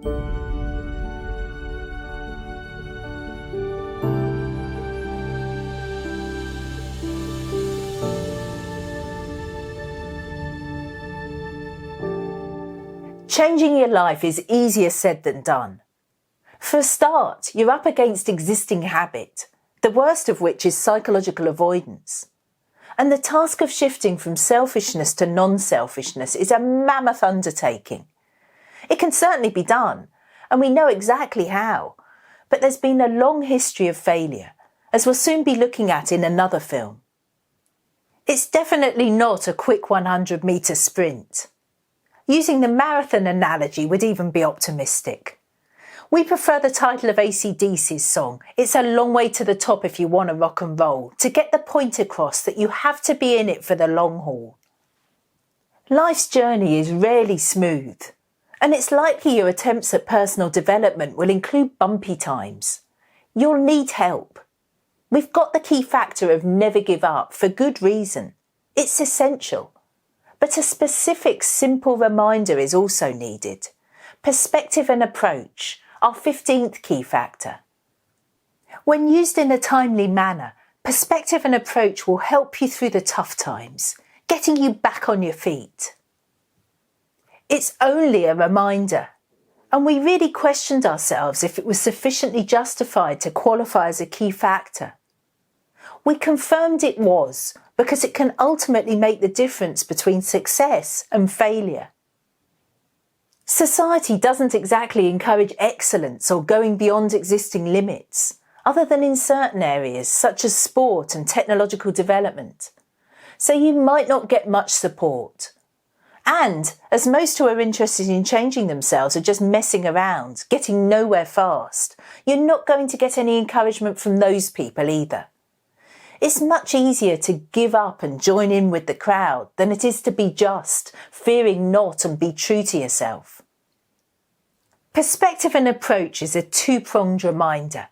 Changing your life is easier said than done. For a start, you're up against existing habit, the worst of which is psychological avoidance. And the task of shifting from selfishness to non-selfishness is a mammoth undertaking. It can certainly be done, and we know exactly how, but there's been a long history of failure, as we'll soon be looking at in another film. It's definitely not a quick 100-metre sprint. Using the marathon analogy would even be optimistic. We prefer the title of AC/DC's song, It's a Long Way to the Top If You Want to Rock and Roll, to get the point across that you have to be in it for the long haul. Life's journey is rarely smooth, and it's likely your attempts at personal development will include bumpy times. You'll need help. We've got the key factor of never give up for good reason. It's essential. But a specific, simple reminder is also needed. Perspective and approach, our 15th key factor. When used in a timely manner, perspective and approach will help you through the tough times, getting you back on your feet. It's only a reminder, and we really questioned ourselves if it was sufficiently justified to qualify as a key factor. We confirmed it was, because it can ultimately make the difference between success and failure. Society doesn't exactly encourage excellence or going beyond existing limits, other than in certain areas such as sport and technological development. So you might not get much support. And, as most who are interested in changing themselves are just messing around, getting nowhere fast, you're not going to get any encouragement from those people either. It's much easier to give up and join in with the crowd than it is to be just, fearing not, and be true to yourself. Perspective and approach is a two-pronged reminder.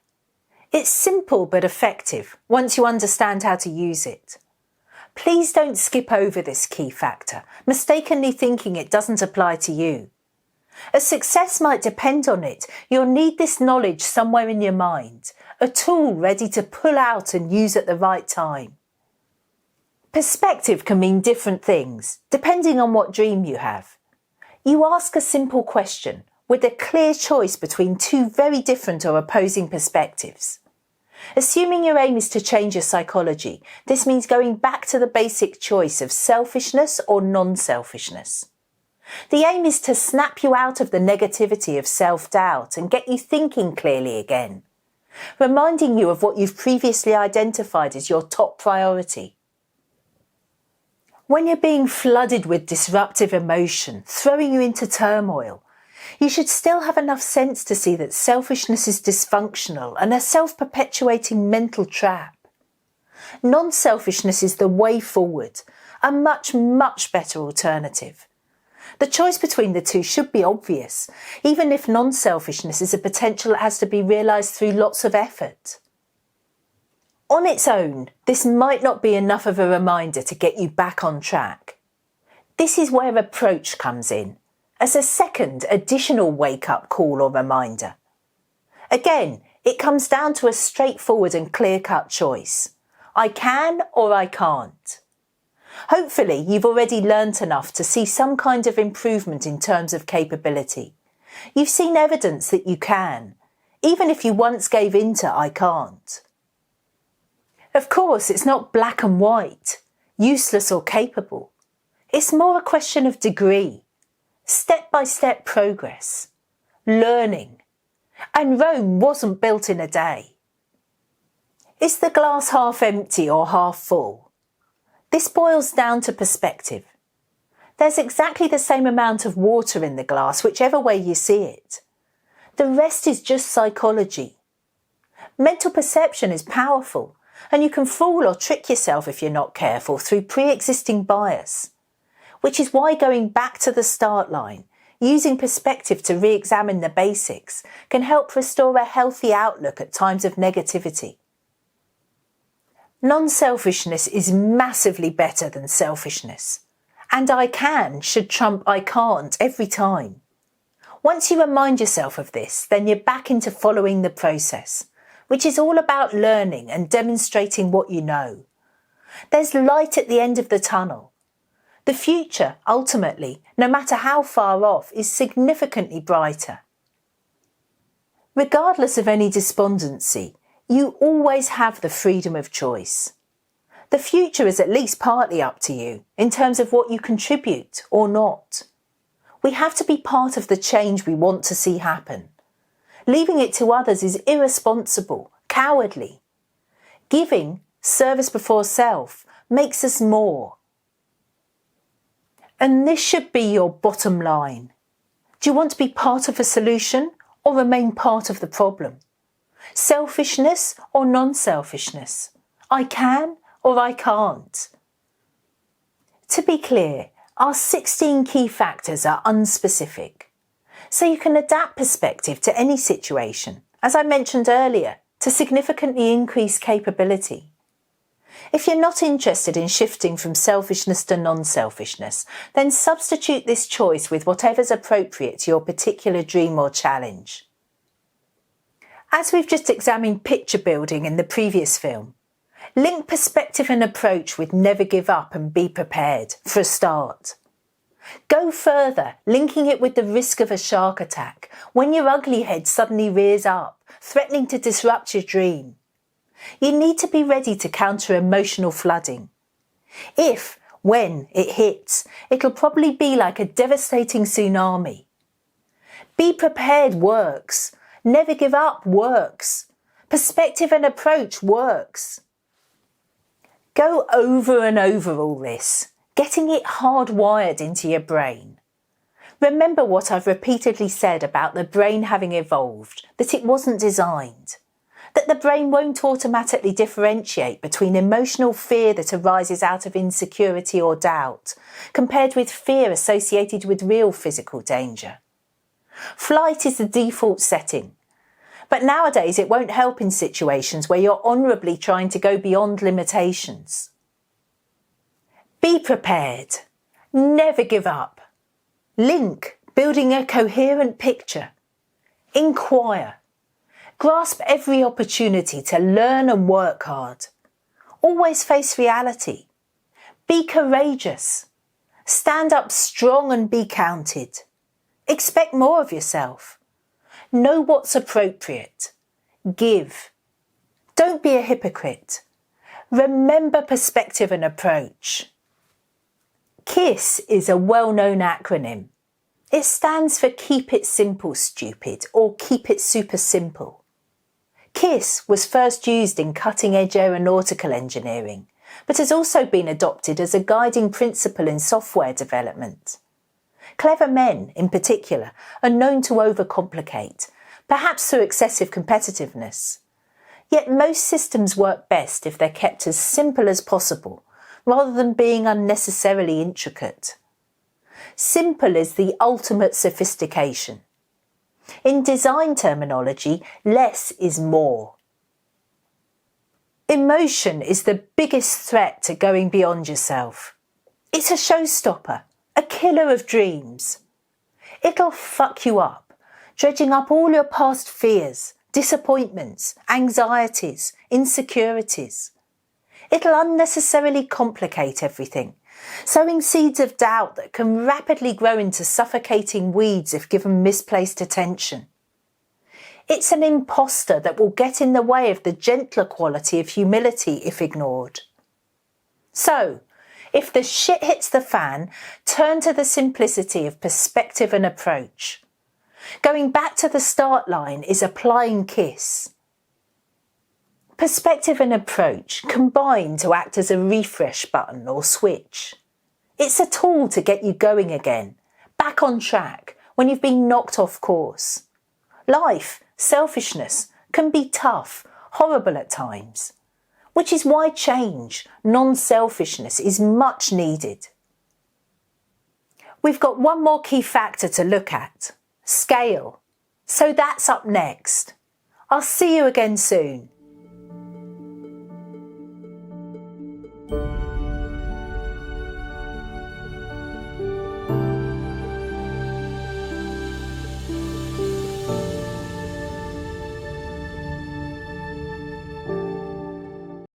It's simple but effective once you understand how to use it. Please don't skip over this key factor, mistakenly thinking it doesn't apply to you. As success might depend on it, you'll need this knowledge somewhere in your mind, a tool ready to pull out and use at the right time. Perspective can mean different things, depending on what dream you have. You ask a simple question with a clear choice between two very different or opposing perspectives. Assuming your aim is to change your psychology, this means going back to the basic choice of selfishness or non-selfishness. The aim is to snap you out of the negativity of self-doubt and get you thinking clearly again, reminding you of what you've previously identified as your top priority. When you're being flooded with disruptive emotion, throwing you into turmoil, you should still have enough sense to see that selfishness is dysfunctional and a self-perpetuating mental trap. Non-selfishness is the way forward, a much, much better alternative. The choice between the two should be obvious, even if non-selfishness is a potential that has to be realised through lots of effort. On its own, this might not be enough of a reminder to get you back on track. This is where approach comes in, as a second additional wake-up call or reminder. Again, it comes down to a straightforward and clear-cut choice. I can or I can't. Hopefully, you've already learnt enough to see some kind of improvement in terms of capability. You've seen evidence that you can, even if you once gave in to I can't. Of course, it's not black and white, useless or capable. It's more a question of degree, step-by-step progress, learning. And Rome wasn't built in a day. Is the glass half empty or half full? This boils down to perspective. There's exactly the same amount of water in the glass, whichever way you see it. The rest is just psychology. Mental perception is powerful, and you can fool or trick yourself if you're not careful through pre-existing bias, which is why going back to the start line, using perspective to re-examine the basics, can help restore a healthy outlook at times of negativity. Non-selfishness is massively better than selfishness, and I can should trump I can't every time. Once you remind yourself of this, then you're back into following the process, which is all about learning and demonstrating what you know. There's light at the end of the tunnel. The future, ultimately, no matter how far off, is significantly brighter. Regardless of any despondency, you always have the freedom of choice. The future is at least partly up to you in terms of what you contribute or not. We have to be part of the change we want to see happen. Leaving it to others is irresponsible, cowardly. Giving, service before self, makes us more. And this should be your bottom line. Do you want to be part of a solution or remain part of the problem? Selfishness or non-selfishness? I can or I can't? To be clear, our 16 key factors are unspecific. So you can adapt perspective to any situation, as I mentioned earlier, to significantly increase capability. If you're not interested in shifting from selfishness to non-selfishness, then substitute this choice with whatever's appropriate to your particular dream or challenge. As we've just examined picture building in the previous film, link perspective and approach with never give up and be prepared, for a start. Go further, linking it with the risk of a shark attack, when your ugly head suddenly rears up, threatening to disrupt your dream. You need to be ready to counter emotional flooding. When it hits, it'll probably be like a devastating tsunami. Be prepared works. Never give up works. Perspective and approach works. Go over and over all this, getting it hardwired into your brain. Remember what I've repeatedly said about the brain having evolved, that it wasn't designed. That the brain won't automatically differentiate between emotional fear that arises out of insecurity or doubt, compared with fear associated with real physical danger. Flight is the default setting. But nowadays it won't help in situations where you're honourably trying to go beyond limitations. Be prepared. Never give up. Link, building a coherent picture. Inquire. Grasp every opportunity to learn and work hard. Always face reality. Be courageous. Stand up strong and be counted. Expect more of yourself. Know what's appropriate. Give. Don't be a hypocrite. Remember perspective and approach. KISS is a well-known acronym. It stands for Keep It Simple, Stupid, or Keep It Super Simple. KISS was first used in cutting-edge aeronautical engineering, but has also been adopted as a guiding principle in software development. Clever men, in particular, are known to overcomplicate, perhaps through excessive competitiveness. Yet most systems work best if they're kept as simple as possible, rather than being unnecessarily intricate. Simple is the ultimate sophistication. In design terminology, less is more. Emotion is the biggest threat to going beyond yourself. It's a showstopper. A killer of dreams. It'll fuck you up, dredging up all your past fears, disappointments, anxieties, insecurities. It'll unnecessarily complicate everything, sowing seeds of doubt that can rapidly grow into suffocating weeds if given misplaced attention. It's an imposter that will get in the way of the gentler quality of humility if ignored. So, if the shit hits the fan, turn to the simplicity of perspective and approach. Going back to the start line is applying KISS. Perspective and approach combine to act as a refresh button or switch. It's a tool to get you going again, back on track when you've been knocked off course. Life, selfishness, can be tough, horrible at times. Which is why change, non-selfishness, is much needed. We've got one more key factor to look at, scale. So that's up next. I'll see you again soon.